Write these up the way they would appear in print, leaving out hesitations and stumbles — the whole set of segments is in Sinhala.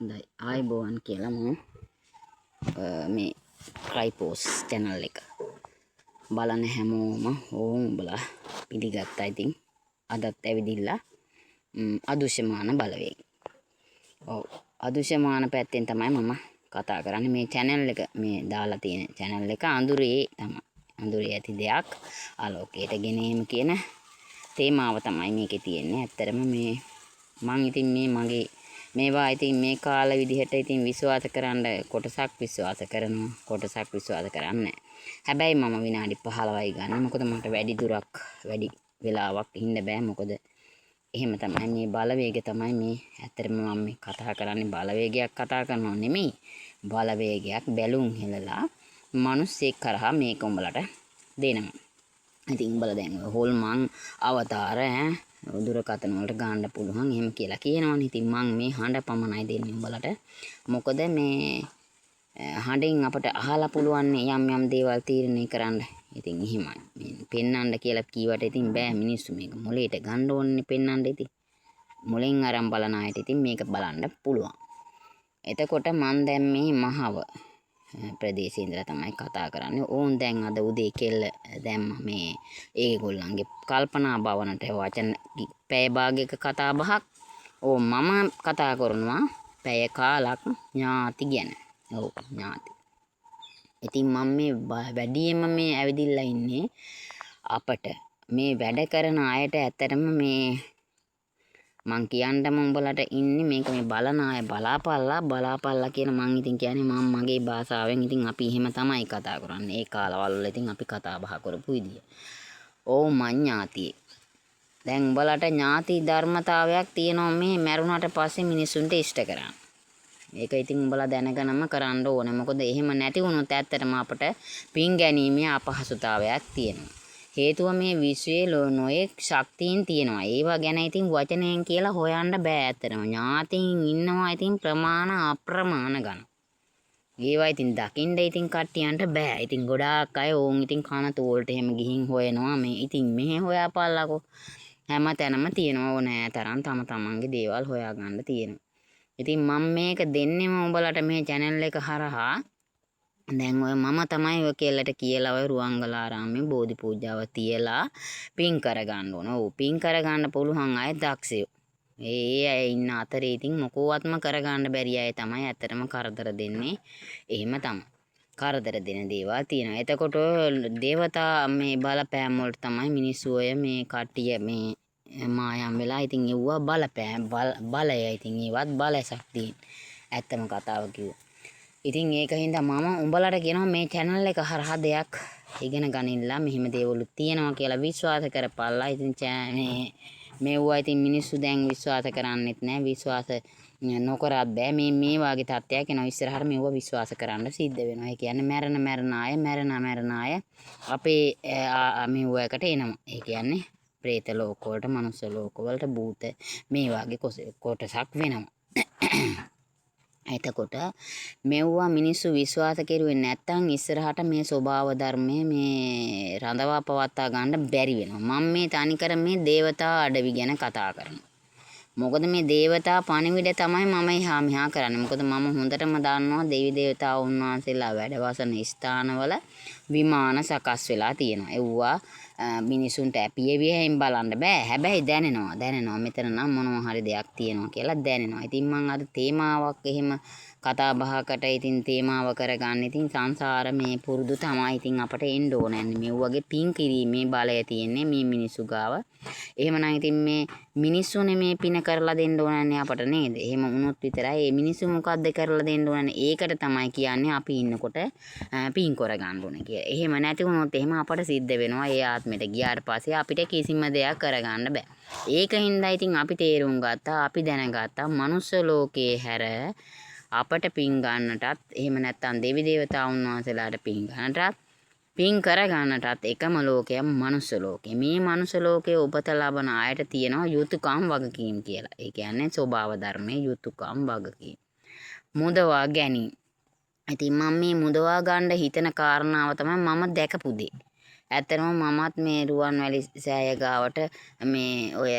හොඳයි ආයිබෝවන් කියලා මම මේ ක්‍රයිපෝස් channel එක බලන හැමෝම ඕම් උඹලා පිළිගත්තා. ඉතින් අදත් ඇවිදිලා අදෘශ්‍යමාන බලවේග. ඔව් අදෘශ්‍යමාන පැත්තෙන් තමයි මම කතා කරන්නේ. මේ channel එක මේ දාලා තියෙන channel එක අඳුරේ තමයි. අඳුරේ ඇති දෙයක් ආලෝකයට ගෙනීම කියන තේමාව තමයි මේකේ තියෙන්නේ. ඇත්තටම මේ මං ඉතින් මේ මගේ මේවා ඉතින් මේ කාල විදිහට ඉතින් විශ්වාස කරන්න කොටසක් විශ්වාස කරනවා, කොටසක් විශ්වාස කරන්නේ නැහැ. හැබැයි මම විනාඩි 15යි ගන්න. මොකද මට වැඩි දුරක් වැඩි වෙලාවක් ඉන්න බෑ. මොකද එහෙම තමයි මේ බලවේගය තමයි මේ ඇත්තටම මම මේ කතා කරන්නේ බලවේගයක් කතා කරනව නෙමෙයි. බලවේගයක් බැලුම් හෙලලා මිනිස්සෙක් කරහා මේක උඹලට දෙනවා. ඉතින් උඹලා දැන් හොල්මන් අවතාර දුරකථන වලට ගන්න පුළුවන් එහෙම කියලා කියනවනේ. ඉතින් මං මේ හඬ පමණයි දෙන්නේ උඹලට. මොකද මේ හඬෙන් අපට අහලා පුළුවන් යම් යම් දේවල් තීරණය කරන්න. ඉතින් එහෙමයි. මේ පෙන්නන්න කියලා කීවට ඉතින් බෑ මිනිස්සු මේක මොලේට ගන්න ඕනේ පෙන්නන්න. ඉතින් මොලෙන් අරන් බලන අයට ඉතින් මේක බලන්න පුළුවන්. එතකොට මං දැන් මේ මහව ප්‍රදේශයේ ඉඳලා තමයි කතා කරන්නේ. ඕන් දැන් අද උදේ කෙල්ල දැම්ම මේ ඒගොල්ලන්ගේ කල්පනා භවනට වචන පැය භාගයක කතා බහක්. ඕ මම කතා කරනවා පැය කාලක් ඥාති ගැන. ඔව් ඥාති. ඉතින් මම මේ වැඩියෙන්ම මේ ඇවිදිලා ඉන්නේ අපට මේ වැඩ කරන අයට ඇත්තටම මේ මං කියන්නම උඹලට ඉන්නේ මේක මේ බලන අය බලාපල්ලා කියන මං ඉතින් කියන්නේ මම මගේ භාෂාවෙන් ඉතින් අපි එහෙම තමයි කතා කරන්නේ. ඒ කාලවල වල ඉතින් අපි කතා බහ කරපු විදිය. ඕ මං ඥාතියෙක්. දැන් උඹලට ඥාති ධර්මතාවයක් තියෙනවා මේ මැරුණාට පස්සේ මිනිසුන්ට ඉෂ්ට කරන්න. මේක ඉතින් උඹලා දැනගෙනම කරන්න ඕනේ. මොකද එහෙම නැති වුණොත් ඇත්තටම අපට පින් ගැනීමේ අපහසුතාවයක් තියෙනවා. හේතුව මේ විශ්වයේ නොයෙක් ශක්තියින් තියෙනවා. ඒවා ගැන ඉතින් වචනයෙන් කියලා හොයන්න බෑ ඇත්තටම. ඥාතීන් ඉන්නවා ඉතින් ප්‍රමාණ අප්‍රමාණ ගන්න. ඒවා ඉතින් දකින්න ඉතින් කට්ටියන්ට බෑ. ඉතින් ගොඩාක් අය ඕන් ඉතින් කන තෝල්ට එහෙම ගිහින් හොයනවා. මේ ඉතින් මෙහෙ හොයාපල්ලාකෝ. හැම තැනම තියෙනවා ඕනෑ තරම් තම තමන්ගේ දේවල් හොයාගන්න තියෙනවා. ඉතින් මම මේක දෙන්නෙම උඹලට මේ channel එක හරහා. දැන් ඔය මම තමයි ඔය කෙල්ලට කියලා ඔය රුවන්ගලාරාමේ බෝධි පූජාව තියලා පින් කරගන්න ඕන. ඔව් පින් කරගන්න පුළුවන් අය දක්ෂයෝ. ඒ අය ඉන්න අතරේ ඉතින් මොකෝවත්ම කරගන්න බැරි අය තමයි ඇත්තටම කරදර දෙන්නේ. එහෙම තමයි. කරදර දෙන දේවල් තියෙනවා. එතකොට දේවතා මේ බලපෑම් වලට තමයි මිනිස්සු ඔය මේ කට්ටිය මේ මායම් වෙලා ඉතින් එව්වා බලපෑම් බලය ඉතින් ඒවත් බල ශක්තිය. ඇත්තම කතාව කිව්වා. ඉතින් ඒකින්ද මම උඹලට කියනවා මේ channel එක හරහා දෙයක් ඉගෙන ගනින්නලා මෙහෙම දේවලු තියෙනවා කියලා විශ්වාස කරපල්ලා. ඉතින් මේවා ඉතින් මිනිස්සු දැන් විශ්වාස කරන්නෙත් නැහැ. විශ්වාස නොකරත් බෑ. මේ වාගේ තත්ත්වයක් එනවා ඉස්සරහට මේවා විශ්වාස කරන්න සිද්ධ වෙනවා. ඒ කියන්නේ මැරෙන අය අපේ මේවකට එනවා. ඒ කියන්නේ പ്രേත ලෝක වලට, මනුස්ස ලෝක වලට, භූත මේ වාගේ කොටසක් වෙනවා. එතකොට මෙව්වා මිනිස්සු විශ්වාස කෙරුවේ නැත්තම් ඉස්සරහට මේ ස්වභාව ධර්මයේ මේ රඳවා පවත්වා ගන්න බැරි වෙනවා. මම මේ තනිකර මේ දේවතා අඩවි ගැන කතා කරනවා. මොකද මේ දේවතා පණිවිඩ තමයි මම එහා මෙහා කරන්නේ. මොකද මම හොඳටම දන්නවා දෙවි දේවතාවුන් වහන්සේලා වැඩවසන ස්ථානවල විමාන සකස් වෙලා තියෙනවා. එව්වා මිනිසුන්ට පියවියෙන් බලන්න බෑ. හැබැයි දැනෙනවා. මෙතන නම් මොනවා හරි දෙයක් තියෙනවා කියලා දැනෙනවා. ඉතින් මම අද තේමාවක් එහෙම කතා බහකට ඉතින් තේමාව කරගන්න ඉතින් සංසාර මේ පුරුදු තමයි ඉතින් අපට එන්න ඕනේ. මේ වගේ පින් කිරීමේ බලය තියෙන්නේ මේ මිනිස්සු ගාව. එහෙමනම් ඉතින් මේ මිනිස්සුනේ මේ පින කරලා දෙන්න ඕනන්නේ අපට නේද? එහෙම වුණොත් විතරයි මේ මිනිස්සු මොකද්ද කරලා දෙන්න ඕනන්නේ? ඒකට තමයි කියන්නේ අපි ඉන්නකොට පින් කරගන්න ඕනේ කියලා. එහෙම නැති වුණොත් එහෙම අපට සිද්ධ වෙනවා ඒ ආත්මෙට ගියාට පස්සේ අපිට කිසිම දෙයක් කරගන්න බෑ. ඒකින්ද ඉතින් අපි තේරුම් ගත්තා, අපි දැනගත්තා මනුස්ස ලෝකේ හැර අපට පින් ගන්නටත් එහෙම නැත්නම් දෙවි දේවතාවුන් වහන්සේලාට පින් ගන්නටත් පින් කරගන්නටත් එකම ලෝකයක් මනුස්ස ලෝකේ. මේ මනුස්ස ලෝකයේ උපත ලබන අයට තියෙනවා යුතුයකම් වගකීම් කියලා. ඒ කියන්නේ ස්වභාව ධර්මයේ යුතුයකම් වගකීම්. මුදවා ගැනීම. ඉතින් මම මේ මුදවා ගන්න හිතන කාරණාව තමයි මම දැකපු දේ. ඇත්තටම මමත් මේ රුවන්වැලි සෑය ගාවට මේ ඔය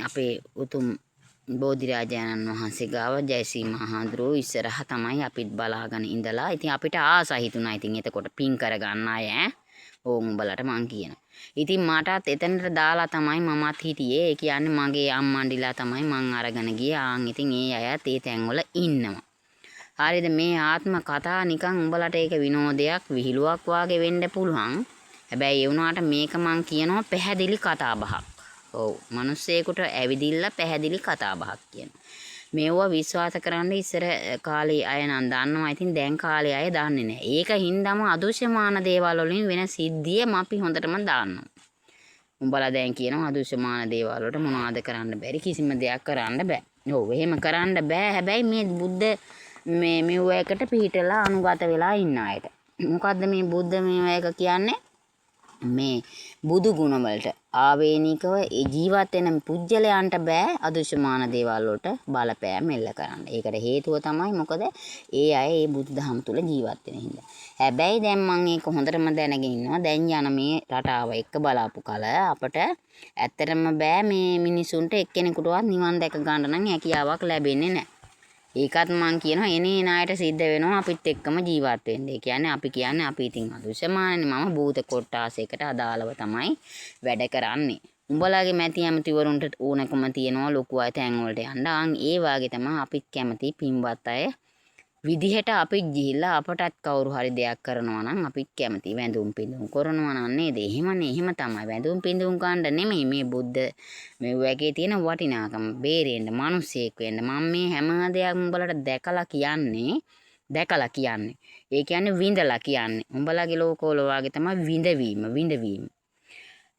අපේ උතුම් බෝධිරාජාණන් වහන්සේ ගාව ජයසී මහඳුරෝ ඉස්සරහ තමයි අපිත් බලාගෙන ඉඳලා. ඉතින් අපිට ආස හිතුණා. ඉතින් එතකොට පින් කරගන්න අය ඕන් උඹලට මං කියනවා. ඉතින් මටත් එතනට දාලා තමයි මමත් හිටියේ. ඒ කියන්නේ මගේ අම්මන්ඩිලා තමයි මං අරගෙන ගියේ. ආන් ඉතින් ඒ අයත් ඒ තැන්වල ඉන්නවා. හරිද? මේ ආත්ම කතා නිකන් උඹලට ඒක විනෝදයක් විහිළුවක් වාගේ වෙන්න පුළුවන්. හැබැයි ඒ වුණාට මේක මං කියනවා පැහැදිලි කතා බහක්. ඔව් මිනිස්සෙකුට ඇවිදින්න පැහැදිලි කතා බහක් කියන. මේවා විශ්වාස කරන්න ඉස්සර කාලේ අය නම් දන්නවා. ඉතින් දැන් කාලේ අය දන්නේ නැහැ. ඒක හින්දාම අදෘශ්‍යමාන දේවල් වලින් වෙන සිද්ධියම අපි හොඳටම දාන්නවා. උඹලා දැන් කියනවා අදෘශ්‍යමාන දේවල් වලට මොනවද කරන්න බැරි කිසිම දෙයක් කරන්න බෑ. ඔව් එහෙම කරන්න බෑ. හැබැයි මේ බුද්ධ මේ මෙව්වයකට පිටලා අනුගත වෙලා ඉන්න අයට. මොකද්ද මේ බුද්ධ මේවයක කියන්නේ? මේ බුදු ගුණ වලට ආවේනිකව ජීවත් වෙන පුජ්‍යලයන්ට බෑ අදෘශ්‍යමාන දේවල් වලට බලපෑම් එල්ල කරන්න. ඒකට හේතුව තමයි මොකද ඒ අය ඒ බුදුදහම තුල ජීවත් වෙන හින්දා. හැබැයි දැන් මම ඒක හොඳටම දැනගෙන ඉන්නවා. දැන් යන මේ රටාව එක්ක බලාපු කල අපට ඇත්තටම බෑ මේ මිනිසුන්ට එක්කෙනෙකුටවත් නිවන් දැක ගන්න නම් හැකියාවක් ලැබෙන්නේ නැහැ. ඒකත් මං කියනවා එනේ නායට සිද්ධ වෙනවා අපිත් එක්කම ජීවත් වෙන්න. ඒ කියන්නේ අපි කියන්නේ අපි ඉතින් අදෘශ්‍යමානනේ මම භූත කොට්ටාසයකට අදාළව තමයි වැඩ කරන්නේ. උඹලාගේ මැති ඇමතිවරුන්ට ඕනකම තියනවා ලොකු අය තැන් වලට යන්න. ආන් ඒ වාගේ තමයි අපිත් කැමති පින්වත් අය විදිහට අපිත් ගිහිල්ලා අපටත් කවුරු හරි දෙයක් කරනවා නම් අපිත් කැමති වැඳුම් පිඳුම් කරනවා නම් නේද? එහෙමනේ එහෙම තමයි වැඳුම් පිඳුම් ගන්න නෙමෙයි මේ බුද්ධ මේ වගේ තියෙන වටිනාකම බේරෙන්න මිනිස්සෙක් වෙන්න. මම මේ හැම දෙයක්ම උඹලට දැකලා කියන්නේ. ඒ කියන්නේ විඳලා කියන්නේ. උඹලගේ ලෝකවල වාගේ තමයි විඳවීම.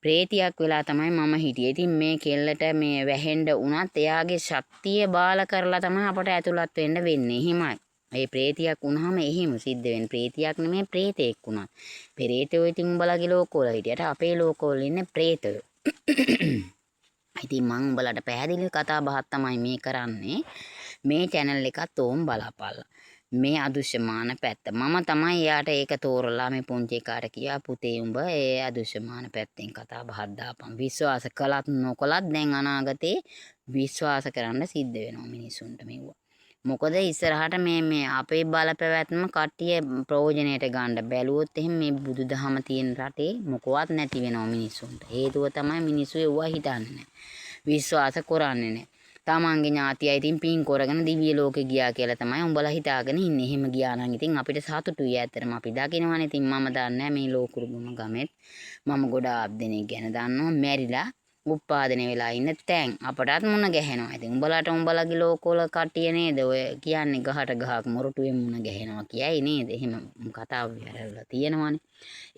ප්‍රේතියක් වෙලා තමයි මම හිටියේ. ඉතින් මේ කෙල්ලට මේ වැහෙන්න උනත් එයාගේ ශක්තිය බාල කරලා තමයි අපට ඇතුළත් වෙන්න වෙන්නේ. එහෙමයි. ඒ ප්‍රේතියක් වුණාම එහෙම සිද්ධ වෙන්නේ. ප්‍රේතියක් නෙමෙයි ප්‍රේතෙක් වුණා. ප්‍රේතයෝ ඉතින් උඹලගේ ලෝකවල හිටියට අපේ ලෝකවල ඉන්නේ ප්‍රේතයෝ. ඉතින් මම උඹලට පැහැදිලි කතා බහක් තමයි මේ කරන්නේ. මේ channel එකත් ඕම් බලාපල්ලා. මේ අදෘශ්‍යමාන පැත්ත. මම තමයි යාට ඒක තෝරලා මේ පුංචි එකාට කියා පුතේ උඹ ඒ අදෘශ්‍යමාන පැත්තෙන් කතා බහක් දාපන්. විශ්වාස කළත් නොකළත් දැන් අනාගතේ විශ්වාස කරන්න සිද්ධ වෙනවා මිනිසුන්ට මෙව්වා. මොකද ඉස්සරහට මේ අපේ බලපැවැත්ම කට්ටිය ප්‍රයෝජනයට ගන්න බැලුවොත් එහෙනම් මේ බුදුදහම තියෙන රටේ මොකවත් නැති වෙනවා මිනිසුන්ට. හේතුව තමයි මිනිස්සු ඒවා හිතන්නේ. විශ්වාස කරන්නේ නැහැ. තමන්ගේ ඥාතිය ඉතින් පින් කරගෙන දිව්‍ය ලෝකෙ ගියා කියලා තමයි උඹලා හිතාගෙන ඉන්නේ. එහෙම ගියා නම් ඉතින් අපිට සතුටුයි. ඇත්තටම අපි දකිනවනේ. ඉතින් මම දන්නේ මේ ලෝකුරුගම ගමෙත් මම ගොඩාක් දෙනෙක් ගැන දන්නවා මැරිලා උපාදනය වෙලා ඉන්න තැන් අපටත් මුණ ගැහෙනවා. ඉතින් උඹලාට උඹලගේ ලෝකවල කට්ටිය නේද ඔය කියන්නේ ගහට ගහක් මොරටුවෙන් මුණ ගැහෙනවා කියයි නේද? එහෙම කතාව විහරලා තියෙනවනේ.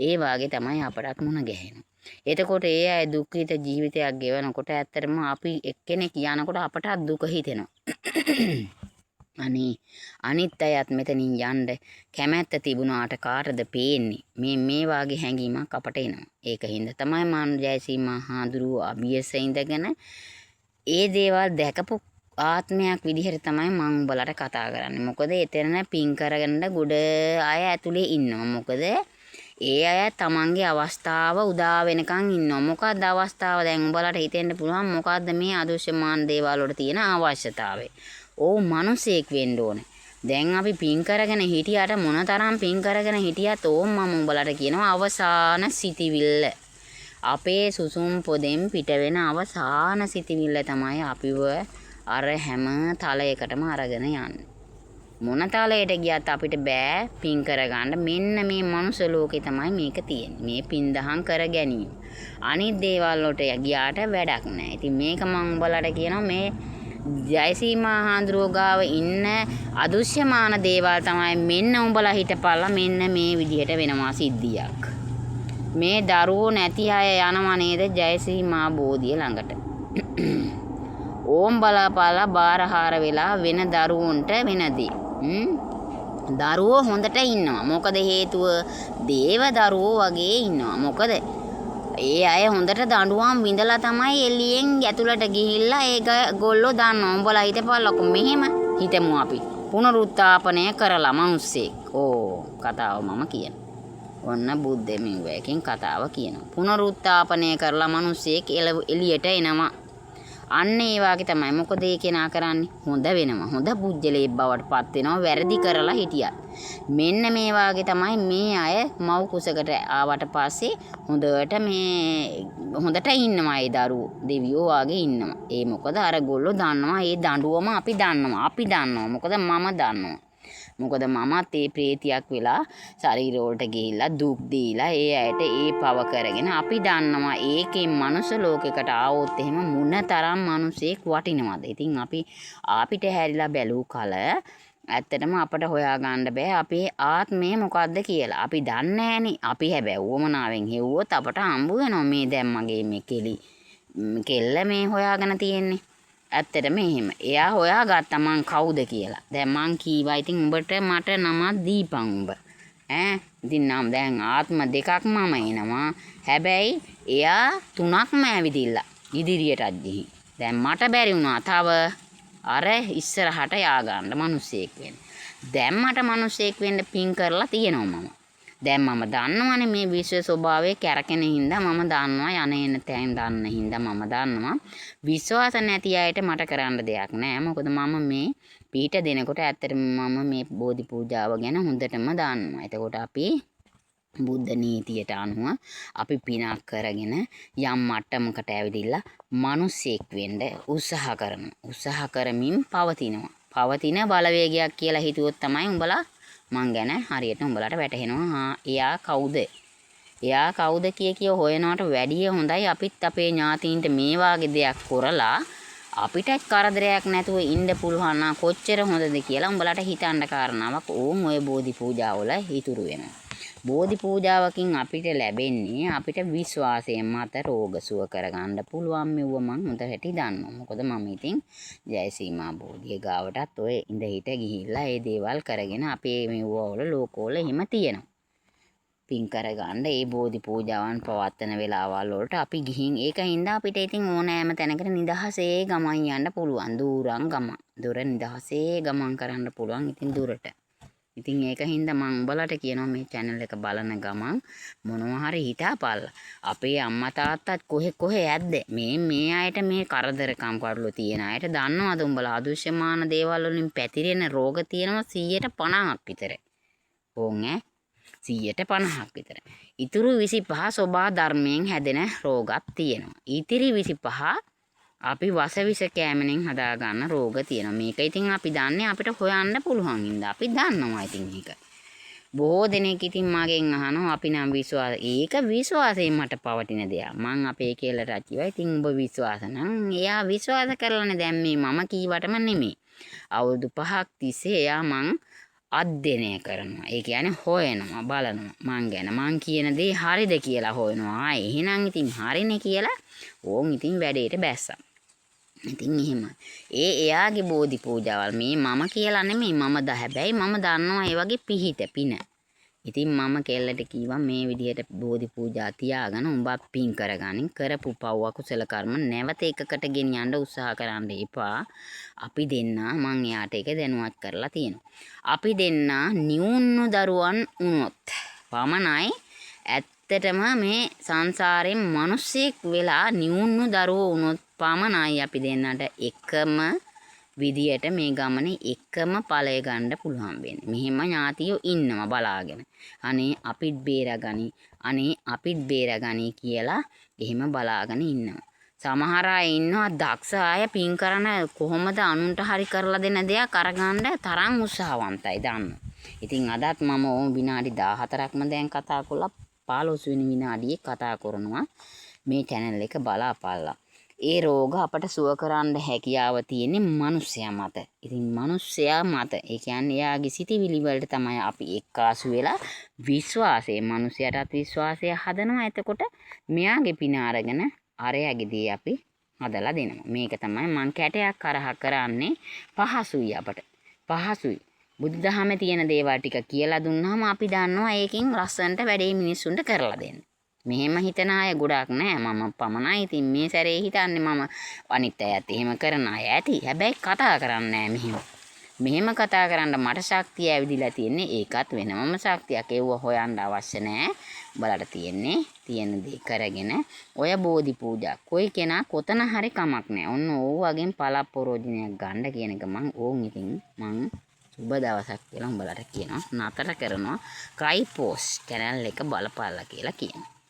ඒ වාගේ තමයි අපටත් මුණ ගැහෙනවා. එතකොට ඒ අය දුක්ඛිත ජීවිතයක් ගෙවනකොට ඇත්තටම අපි එක්කෙනෙක් යනකොට අපටත් දුක හිතෙනවා. අනේ අනිත් අයත් මෙතනින් යන්න කැමැත්ත තිබුණාට කාටද පේන්නේ මේ වාගේ හැඟීමක් අපට එනවා. ඒක හින්දා තමයි මම ජයසී මහඳුරුව අභියස ඉඳගෙන ඒ දේවල් දැකපු ආත්මයක් විදිහට තමයි මම උඹලට කතා කරන්නේ. මොකද එතන පින් කරගෙන ගොඩ අය ඇතුලේ ඉන්නවා. මොකද ඒ අය තමන්ගේ අවස්ථාව උදා වෙනකන් ඉන්නවා. මොකක්ද අවස්ථාව? දැන් උඹලට හිතෙන්න පුළුවන් මොකක්ද මේ අදෘශ්‍යමාන දේවල් වල තියෙන අවශ්‍යතාවය. ඕ මිනිසෙක් වෙන්න ඕනේ. දැන් අපි පින් කරගෙන හිටියට මොනතරම් පින් කරගෙන හිටියත් ඕම් මම උඹලට කියනවා අවසාන සිටිවිල්ල. අපේ සුසුම් පොදෙන් පිට වෙන අවසාන සිටිවිල්ල තමයි අපිව අර හැම තලයකටම අරගෙන යන්නේ. මොන තලයට ගියත් අපිට බෑ පින් කරගන්න. මෙන්න මේ මනුස්ස ලෝකේ තමයි මේක තියෙන්නේ. මේ පින් දහම් කර ගැනීම. අනිත් දේවල් වලට ගියාට වැඩක් නැහැ. ඉතින් මේක මම උඹලට කියනවා මේ ජයසී මහඳුරුව ගාව ඉන්න අදෘශ්‍යමාන දේවල් තමයි මෙන්න උඹලා හිටපල්ලා මෙන්න මේ විදිහට වෙනවා සිද්ධියක්. මේ දරුවෝ නැති අය යනවා නේද ජයසී මා බෝධිය ළඟට. ඕම් බලාපාලා බාරහාර වෙලා වෙන දරුවන්ට වෙනදී. දරුවෝ හොඳට ඉන්නවා. මොකද හේතුව දේව දරුවෝ වගේ ඉන්නවා. මොකද ඒ අය හොඳට දඬුවම් විඳලා තමයි එළියෙන් ඇතුළට ගිහිල්ලා ඒ ගොල්ලෝ දන්නවා. උඹලා හිටපල්ලකො මෙහෙම හිතමු අපි. පුනරුත්ථාපනය කරලා මිනිස්සෙක්. කතාව මම කියන. ඔන්න බුද්ධ මෙව්වකින් කතාව කියනවා. පුනරුත්ථාපනය කරලා මිනිස්සෙක් එළියට එනවා. අන්න ඒ වාගේ තමයි මොකද ඒ කෙනා කරන්නේ හොඳ වෙනවා හොඳ පුජ්‍යලේ බවට පත් වෙනවා වැරදි කරලා හිටියත් මෙන්න මේ වාගේ තමයි මේ අය මව් කුසකට ආවට පස්සේ හොඳට ඉන්නවා ඒ දරුවෝ දෙවියෝ වාගේ ඉන්නවා ඒ මොකද අර ගොල්ලෝ දන්නවා ඒ දඬුවම අපි දන්නවා මොකද මම දන්නවා මොකද මමත් ඒ ප්‍රේතියක් වෙලා ශරීර වලට ගිහිල්ලා දුක් දීලා ඒ ඇයට ඒ පව කරගෙන අපි දන්නවා ඒකේ මනුස්ස ලෝකයකට ආවොත් එහෙම මොනතරම් මිනිසෙක් වටිනවද. ඉතින් අපිට හැරිලා බැලූ කල ඇත්තටම අපට හොයාගන්න බෑ අපේ ආත්මය මොකද්ද කියලා. අපි දන්නේ නැහනේ. අපි හැබැයි වමනාවෙන් හෙව්වොත් අපට හම්බ වෙනවා මේ දැන් මගේ මේ කෙල්ල මේ හොයාගෙන තියෙන්නේ. ඇත්තටම එහෙම. එයා හොයාගත්තා මං කවුද කියලා. දැන් මං කීවා ඉතින් උඹට මට නමක් දීපන් උඹ. ඉතින් නම් දැන් ආත්ම දෙකක් මම එනවා. හැබැයි එයා තුනක්ම ඇවිදිලා ඉදිරියටත් ගිහින්. දැන් මට බැරි වුණා තව අර ඉස්සරහට යාගන්න මිනිස්සෙක් වෙන්න. දැන් මට මිනිස්සෙක් වෙන්න පින් කරලා තියෙනවා මම. දැන් මම දන්නවනේ මේ විශ්ව ස්වභාවය කැරකෙන හින්දා මම දන්නවා යන තැන් දන්න හින්දා මම දන්නවා විශ්වාස නැති අයට මට කරන්න දෙයක් නෑ මොකද මම මේ පීඨ දෙනකොට ඇත්තටම මම මේ බෝධි පූජාව ගැන හොඳටම දන්නවා. එතකොට අපි බුද්ධ නීතියට අනුව අපි පිනක් කරගෙන යම් මට්ටමකට ඇවිදිලා මිනිසෙක් වෙන්න උත්සාහ කරනවා. උත්සාහ කරමින් පවතින බලවේගයක් කියලා හිතුවොත් තමයි උඹලා මං ගැන හරියට උඹලට වැටහෙනවා එයා කවුද කිය හොයනවට වැඩිය හොඳයි අපිත් අපේ ඥාතීන්ට මේ වාගේ දෙයක් කරලා අපිට කරදරයක් නැතුව ඉන්න පුළුවන් නම් කොච්චර හොඳද කියලා උඹලට හිතන්න කාරණාවක් ඕම් ඔය බෝධි පූජාවල ඉතුරු වෙනවා. බෝධි පූජාවකින් අපිට ලැබෙන්නේ අපිට විශ්වාසයෙන් මත රෝග සුව කරගන්න පුළුවන් මෙව්ව මං හොඳට දන්නවා. මොකද මම ඉතින් ජයසීමා බෝධිය ගාවටත් ඔය ඉඳ හිට ගිහිල්ලා ඒ දේවල් කරගෙන අපේ මෙව්ව වල ලෝකවල එහෙම තියෙනවා. පින් කරගන්න ඒ බෝධි පූජාවන් පවත්වන වෙලාවල් වලට අපි ගිහින් ඒකින්ද අපිට ඉතින් ඕනෑම තැනකට නිදහසේ ගමන් යන්න පුළුවන්. දුර නිදහසේ ගමන් කරන්න පුළුවන් ඉතින් දුරට. ඉතින් ඒකින්ද මම උඹලට කියනවා මේ channel එක බලන ගමන් මොනවා හරි හිතාපල්ලා. අපේ අම්මා තාත්තත් කොහෙ ඇද්ද? මේ අයට මේ කරදරකම් කරලු තියෙන අයට දන්නවද උඹලා අදුෂ්‍යමාන දේවල් වලින් පැතිරෙන රෝග තියෙනවා 150ක් විතර. ඕන් 150ක් විතර. ඉතුරු 25 සෝභා ධර්මයෙන් හැදෙන රෝගක් තියෙනවා. ඉතිරි 25 අපි වසවිස කෑමෙන් හදා ගන්න රෝග තියෙනවා. මේක ඉතින් අපි දන්නේ අපිට හොයන්න පුළුවන් හින්දා අපි දන්නවා ඉතින් මේක. බොහෝ දෙනෙක් ඉතින් මගෙන් අහනවා අපි නම් ඒක විශ්වාසයෙන් මට පවතින දෙයක්. මං අපේ කෙල්ලට කිව්වා ඉතින් උඹ විශ්වාස නම් එයා විශ්වාස කරලානේ දැන් මේ මම කීවටම නෙමෙයි. අවුරුදු 5ක් තිස්සේ එයා මං අධ්‍යයනය කරනවා. ඒ කියන්නේ හොයනවා බලනවා මං ගැන මං කියන දේ හරිද කියලා හොයනවා. එහෙනම් ඉතින් හරිනේ කියලා ඕන් ඉතින් වැඩේට බැස්සා. ඉතින් එහෙම එයාගේ බෝධි පූජාවල් මේ මම කියලා නෙමෙයි හැබැයි මම දන්නවා ඒ වගේ පින. ඉතින් මම කෙල්ලට කිව්වා මේ විදිහට බෝධි පූජා තියාගෙන උඹ පින් කරගනින් කරපු පව් අකුසල කර්ම නැවත එකකට ගෙනියන්න උත්සාහ කරන්න එපා. අපි දෙන්න මං එයාට ඒක දැනුවත් කරලා තියෙනවා. අපි දෙන්න නියුණු දරුවන් වුණොත් පමණයි ඇත්තටම මේ සංසාරයෙන් මිනිස්සෙක් වෙලා නියුණු දරුවෝ වුණොත් පමණයි අපි දෙන්නට එකම විදියට මේ ගමනේ එකම ඵලය ගන්න පුළුවන් වෙන්නේ. මෙහෙම ඥාතියෝ ඉන්නවා බලාගෙන. අනේ අපිත් බේරගනි කියලා එහෙම බලාගෙන ඉන්නවා. සමහර අය ඉන්නවා දක්ෂ අය පින් කරන කොහොමද අනුන්ට හරි කරලා දෙන දෙයක් අරගන්න තරම් උත්සාහවන්තයි දන්න. ඉතින් අදත් මම ඕම් විනාඩි 14ක්ම දැන් කතා කළා 15 වෙනි විනාඩියේ කතා කරනවා මේ channel එක බලාපල්ලා. ඒ රෝග අපට සුව කරන්න හැකියාව තියෙන්නේ මිනිස්සයා මත. ඉතින් මිනිස්සයා මත ඒ කියන්නේ එයාගේ සිතිවිලි වලට තමයි අපි එක්කාසු වෙලා මිනිස්සයාටත් විශ්වාසය හදනවා. එතකොට මෙයාගේ පින අරගෙන අරයාගේ දේ අපි හදලා දෙනවා. මේක තමයි මං කැටයක් කරහ කරන්නේ පහසුයි අපට. පහසුයි. බුදුදහමේ තියෙන දේවල් ටික කියලා දුන්නාම අපි දන්නවා ඒකෙන් ලස්සනට වැඩේ මිනිස්සුන්ට කරලා දෙන්න. මෙහෙම හිතන අය ගොඩක් නෑ මම පමණයි. ඉතින් මේ සැරේ හිතන්නේ මම අනිත් අයත් එහෙම කරන අය ඇති. හැබැයි කතා කරන්නේ නෑ මෙහෙම කතා කරන්න මට ශක්තිය ඇවිදිලා තියෙන්නේ ඒකත් වෙනමම ශක්තියක්. ඒව හොයන්න අවශ්‍ය නෑ. බලට තියෙන දේ කරගෙන ඔය බෝධි පූජා කොයි කෙනා කොතන හරි කමක් නැහැ. ඔන්න ඕවගෙන් පළප්පරෝජනයක් ගන්න කියන එක ඕන් ඉතින් මං සුබ දවසක් කියලා උඹලට කියනවා. නතර කරනවා. ක්‍රයිපෝස් channel එක බලපාලා කියලා කියනවා.